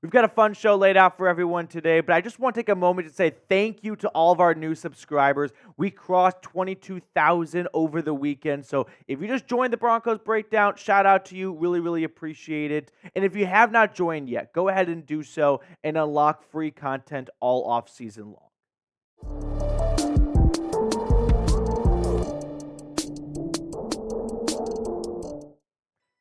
We've got a fun show laid out for everyone today, but I just want to take a moment to say thank you to all of our new subscribers. We crossed 22,000 over the weekend, so if you just joined the Broncos Breakdown, shout out to you. Really, really appreciate it. And if you have not joined yet, go ahead and do so and unlock free content all off season long.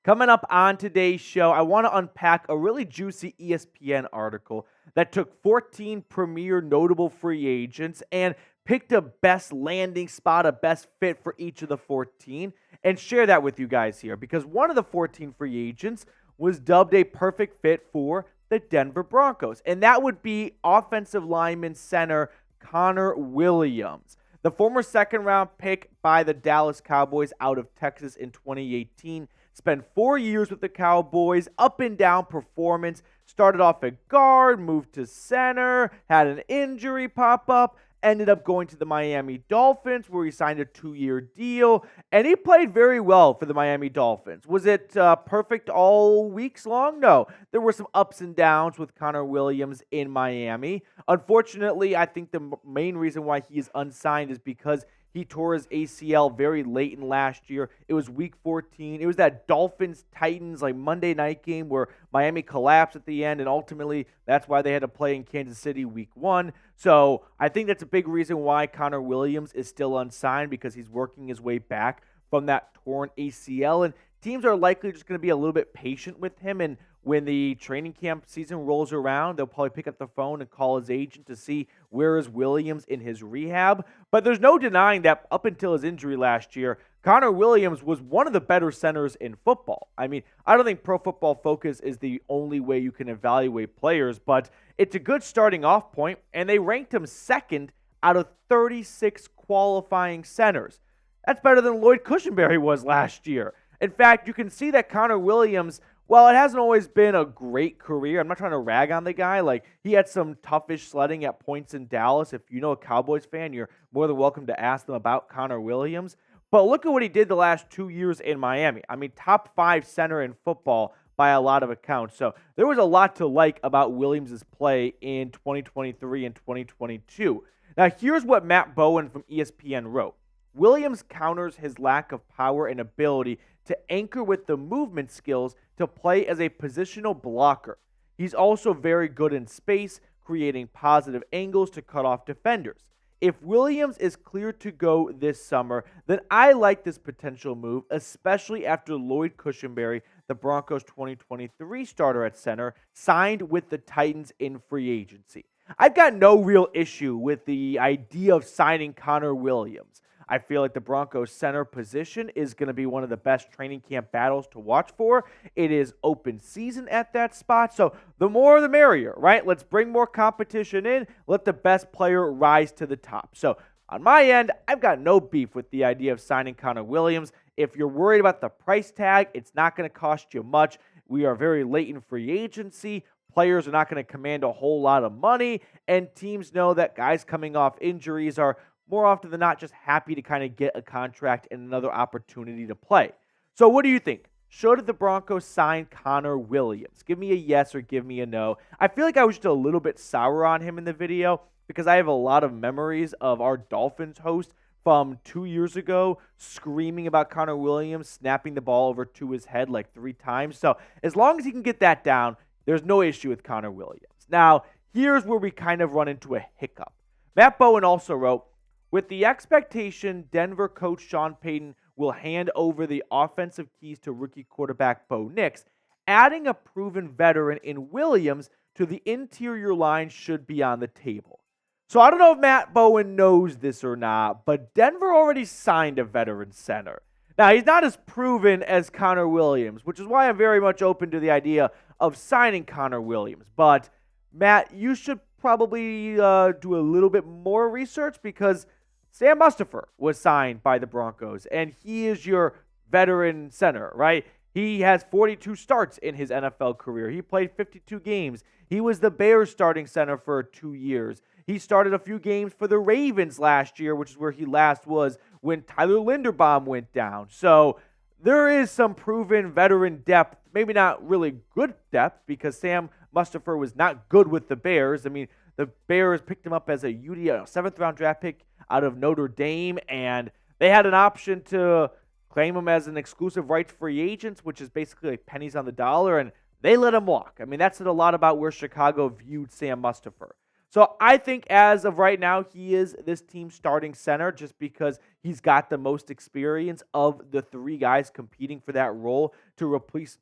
Coming up on today's show, I want to unpack a really juicy ESPN article that took 14 premier notable free agents and picked a best landing spot, a best fit for each of the 14, and share that with you guys here because one of the 14 free agents was dubbed a perfect fit for the Denver Broncos, and that would be offensive lineman center Connor Williams. The former second-round pick by the Dallas Cowboys out of Texas in 2018 spent 4 years with the Cowboys, up and down performance, started off at guard, moved to center, had an injury pop up, ended up going to the Miami Dolphins where he signed a 2-year deal, and he played very well for the Miami Dolphins. Was it perfect all weeks long? No. There were some ups and downs with Connor Williams in Miami. Unfortunately, I think the main reason why he is unsigned is because he tore his ACL very late in last year. It was week 14. It was that Dolphins-Titans Monday night game where Miami collapsed at the end, and ultimately that's why they had to play in Kansas City week 1. So I think that's a big reason why Connor Williams is still unsigned because he's working his way back from that torn ACL, and teams are likely just going to be a little bit patient with him, and when the training camp season rolls around, they'll probably pick up the phone and call his agent to see where is Williams in his rehab. But there's no denying that up until his injury last year, Connor Williams was one of the better centers in football. I mean, I don't think Pro Football Focus is the only way you can evaluate players, but it's a good starting off point, and they ranked him second out of 36 qualifying centers. That's better than Lloyd Cushenberry was last year. In fact, you can see that Connor Williams, while it hasn't always been a great career, I'm not trying to rag on the guy. He had some toughish sledding at points in Dallas. If you know a Cowboys fan, you're more than welcome to ask them about Connor Williams. But look at what he did the last 2 years in Miami. I mean, top 5 center in football by a lot of accounts. So there was a lot to like about Williams' play in 2023 and 2022. Now, here's what Matt Bowen from ESPN wrote. Williams counters his lack of power and ability to anchor with the movement skills to play as a positional blocker. He's also very good in space, creating positive angles to cut off defenders. If Williams is clear to go this summer, then I like this potential move, especially after Lloyd Cushenberry, the Broncos 2023 starter at center, signed with the Titans in free agency. I've got no real issue with the idea of signing Connor Williams. I feel like the Broncos center position is going to be one of the best training camp battles to watch for. It is open season at that spot, so the more the merrier, right? Let's bring more competition in. Let the best player rise to the top. So on my end, I've got no beef with the idea of signing Connor Williams. If you're worried about the price tag, it's not going to cost you much. We are very late in free agency. Players are not going to command a whole lot of money, and teams know that guys coming off injuries are more often than not just happy to kind of get a contract and another opportunity to play. So what do you think? Should the Broncos sign Connor Williams? Give me a yes or give me a no. I feel like I was just a little bit sour on him in the video because I have a lot of memories of our Dolphins host from 2 years ago screaming about Connor Williams snapping the ball over to his head 3 times. So as long as he can get that down, there's no issue with Connor Williams. Now, here's where we kind of run into a hiccup. Matt Bowen also wrote, with the expectation Denver coach Sean Payton will hand over the offensive keys to rookie quarterback Bo Nix, adding a proven veteran in Williams to the interior line should be on the table. So I don't know if Matt Bowen knows this or not, but Denver already signed a veteran center. Now, he's not as proven as Connor Williams, which is why I'm very much open to the idea of signing Connor Williams. But, Matt, you should probably do a little bit more research because Sam Mustipher was signed by the Broncos, and he is your veteran center, right? He has 42 starts in his NFL career. He played 52 games. He was the Bears starting center for 2 years. He started a few games for the Ravens last year, which is where he last was when Tyler Linderbaum went down. So there is some proven veteran depth, maybe not really good depth because Sam Mustipher was not good with the Bears. I mean, the Bears picked him up as a seventh-round draft pick out of Notre Dame, and they had an option to claim him as an exclusive rights free agent, which is basically like pennies on the dollar, and they let him walk. I mean, that said a lot about where Chicago viewed Sam Mustipher. So I think as of right now, he is this team's starting center just because he's got the most experience of the three guys competing for that role to replace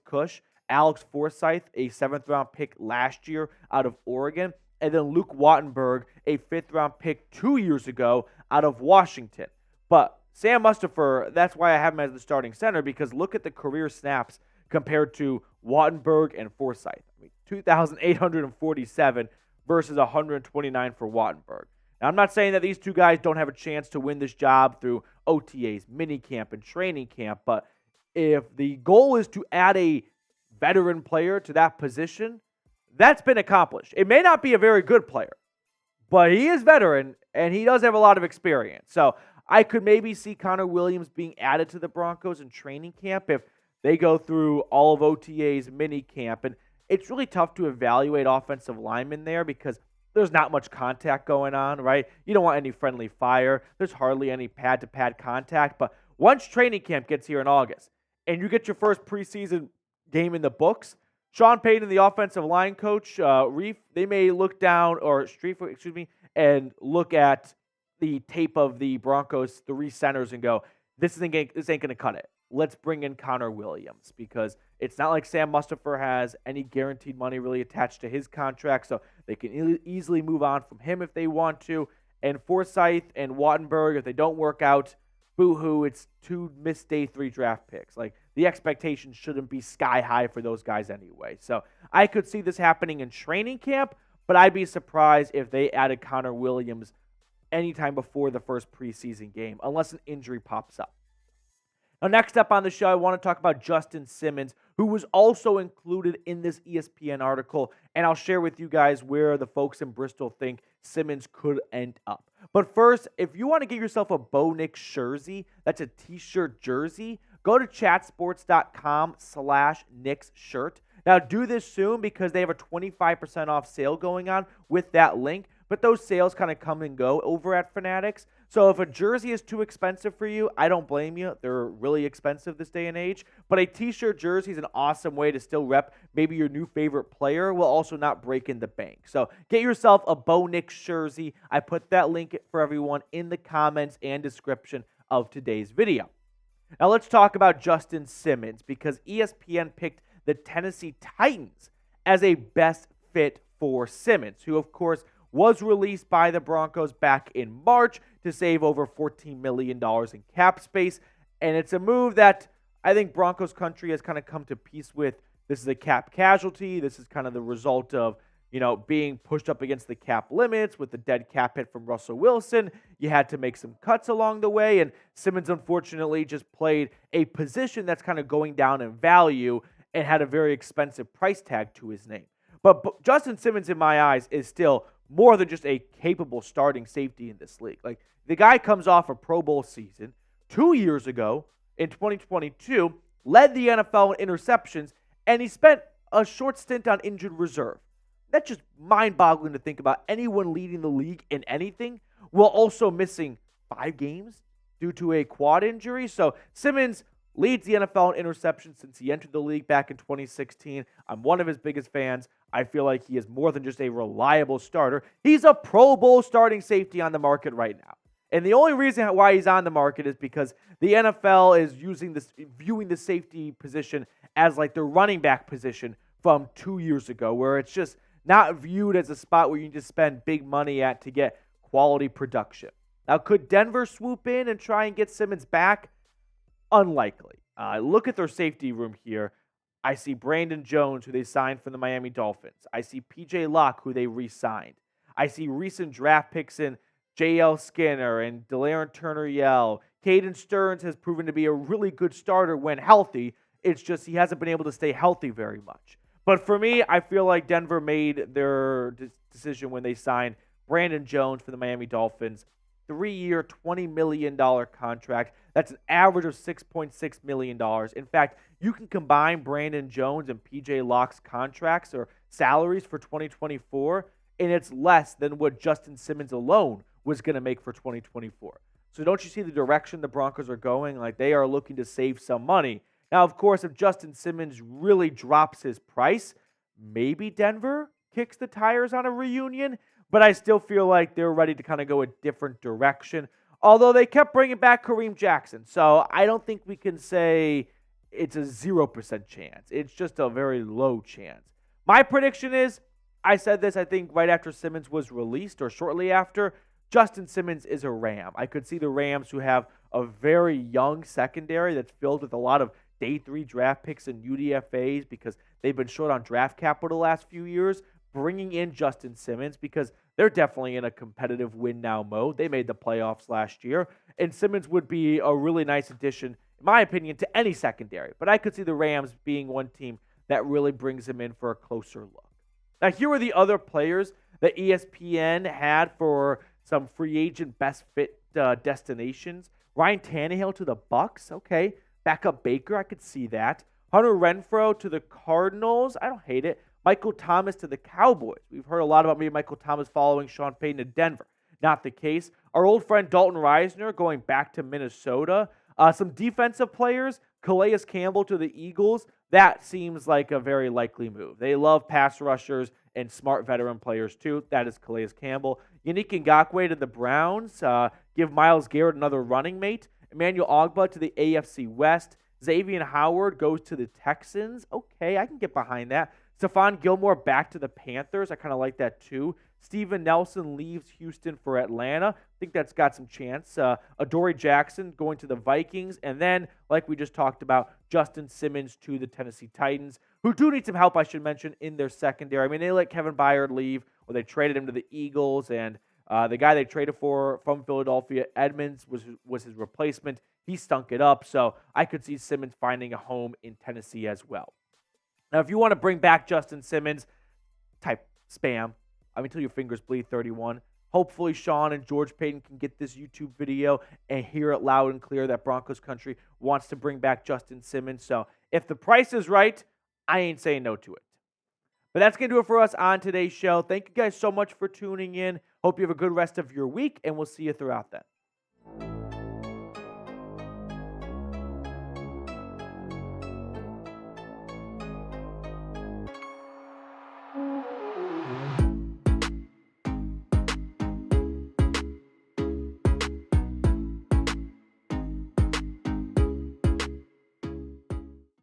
Cush. Alex Forsythe, a seventh-round pick last year out of Oregon, and then Luke Wattenberg, a fifth-round pick 2 years ago out of Washington. But Sam Mustipher, that's why I have him as the starting center, because look at the career snaps compared to Wattenberg and Forsythe. I mean, 2,847 versus 129 for Wattenberg. Now, I'm not saying that these two guys don't have a chance to win this job through OTAs, minicamp, and training camp, but if the goal is to add a veteran player to that position, that's been accomplished. It may not be a very good player, but he is veteran, and he does have a lot of experience. So I could maybe see Connor Williams being added to the Broncos in training camp if they go through all of OTA's minicamp. And it's really tough to evaluate offensive linemen there because there's not much contact going on, right? You don't want any friendly fire. There's hardly any pad-to-pad contact. But once training camp gets here in August and you get your first preseason game in the books, Sean Payton, the offensive line coach, they may look down, or and look at the tape of the Broncos' three centers and go, this ain't going to cut it. Let's bring in Connor Williams, because it's not like Sam Mustipher has any guaranteed money really attached to his contract, so they can easily move on from him if they want to. And Forsythe and Wattenberg, if they don't work out, boo-hoo, it's 2 missed day 3 draft picks. Like, the expectations shouldn't be sky high for those guys anyway. So I could see this happening in training camp, but I'd be surprised if they added Connor Williams anytime before the first preseason game, unless an injury pops up. Now, next up on the show, I want to talk about Justin Simmons, who was also included in this ESPN article, and I'll share with you guys where the folks in Bristol think Simmons could end up. But first, if you want to get yourself a Bo Nix jersey, that's a t-shirt jersey, go to chatsports.com/Nix shirt. Now, do this soon because they have a 25% off sale going on with that link, but those sales kind of come and go over at Fanatics. So if a jersey is too expensive for you, I don't blame you. They're really expensive this day and age. But a t-shirt jersey is an awesome way to still rep maybe your new favorite player while also not breaking the bank. So get yourself a Bo Nix jersey. I put that link for everyone in the comments and description of today's video. Now let's talk about Justin Simmons, because ESPN picked the Tennessee Titans as a best fit for Simmons, who of course was released by the Broncos back in March to save over $14 million in cap space. And it's a move that I think Broncos country has kind of come to peace with. This is a cap casualty. This is kind of the result of, being pushed up against the cap limits with the dead cap hit from Russell Wilson. You had to make some cuts along the way. And Simmons, unfortunately, just played a position that's kind of going down in value and had a very expensive price tag to his name. But Justin Simmons, in my eyes, is still more than just a capable starting safety in this league. Like, the guy comes off a Pro Bowl season 2 years ago in 2022, led the NFL in interceptions, and he spent a short stint on injured reserve. That's just mind-boggling to think about anyone leading the league in anything while also missing 5 games due to a quad injury. So Simmons leads the NFL in interceptions since he entered the league back in 2016. I'm one of his biggest fans. I feel like he is more than just a reliable starter. He's a Pro Bowl starting safety on the market right now. And the only reason why he's on the market is because the NFL is viewing the safety position as like the running back position from 2 years ago, where it's just not viewed as a spot where you need to spend big money at to get quality production. Now, could Denver swoop in and try and get Simmons back? Unlikely. Look at their safety room here. I see Brandon Jones, who they signed from the Miami Dolphins. I see P.J. Locke, who they re-signed. I see recent draft picks in J.L. Skinner and De'Aaron Turner-Yell. Caden Stearns has proven to be a really good starter when healthy. It's just he hasn't been able to stay healthy very much. But for me, I feel like Denver made their decision when they signed Brandon Jones for the Miami Dolphins. 3-year, $20 million contract. That's an average of $6.6 million. In fact, you can combine Brandon Jones and PJ Locke's contracts or salaries for 2024, and it's less than what Justin Simmons alone was going to make for 2024. So don't you see the direction the Broncos are going? Like, they are looking to save some money. Now, of course, if Justin Simmons really drops his price, maybe Denver kicks the tires on a reunion, but I still feel like they're ready to kind of go a different direction. Although they kept bringing back Kareem Jackson, so I don't think we can say it's a 0% chance. It's just a very low chance. My prediction is, I said this, I think, right after Simmons was released or shortly after, Justin Simmons is a Ram. I could see the Rams, who have a very young secondary that's filled with a lot of day 3 draft picks and UDFAs because they've been short on draft capital the last few years, bringing in Justin Simmons because they're definitely in a competitive win-now mode. They made the playoffs last year, and Simmons would be a really nice addition, in my opinion, to any secondary. But I could see the Rams being one team that really brings him in for a closer look. Now, here are the other players that ESPN had for some free agent best fit destinations. Ryan Tannehill to the Bucs. Okay. Backup Baker. I could see that. Hunter Renfrow to the Cardinals. I don't hate it. Michael Thomas to the Cowboys. We've heard a lot about maybe Michael Thomas following Sean Payton to Denver. Not the case. Our old friend Dalton Risner going back to Minnesota. Some defensive players. Calais Campbell to the Eagles. That seems like a very likely move. They love pass rushers and smart veteran players too. That is Calais Campbell. Yannick Ngakoue to the Browns. Give Myles Garrett another running mate. Emmanuel Ogbah to the AFC West. Xavien Howard goes to the Texans. Okay, I can get behind that. Stephon Gilmore back to the Panthers. I kind of like that too. Steven Nelson leaves Houston for Atlanta. I think that's got some chance. Adoree Jackson going to the Vikings. And then, like we just talked about, Justin Simmons to the Tennessee Titans, who do need some help, I should mention, in their secondary. I mean, they let Kevin Byard leave, or they traded him to the Eagles, and the guy they traded for from Philadelphia, Edmonds, was his replacement. He stunk it up, so I could see Simmons finding a home in Tennessee as well. Now, if you want to bring back Justin Simmons, type spam. Until your fingers bleed 31. Hopefully, Sean and George Payton can get this YouTube video and hear it loud and clear that Broncos country wants to bring back Justin Simmons. So if the price is right, I ain't saying no to it. But that's going to do it for us on today's show. Thank you guys so much for tuning in. Hope you have a good rest of your week, and we'll see you throughout that.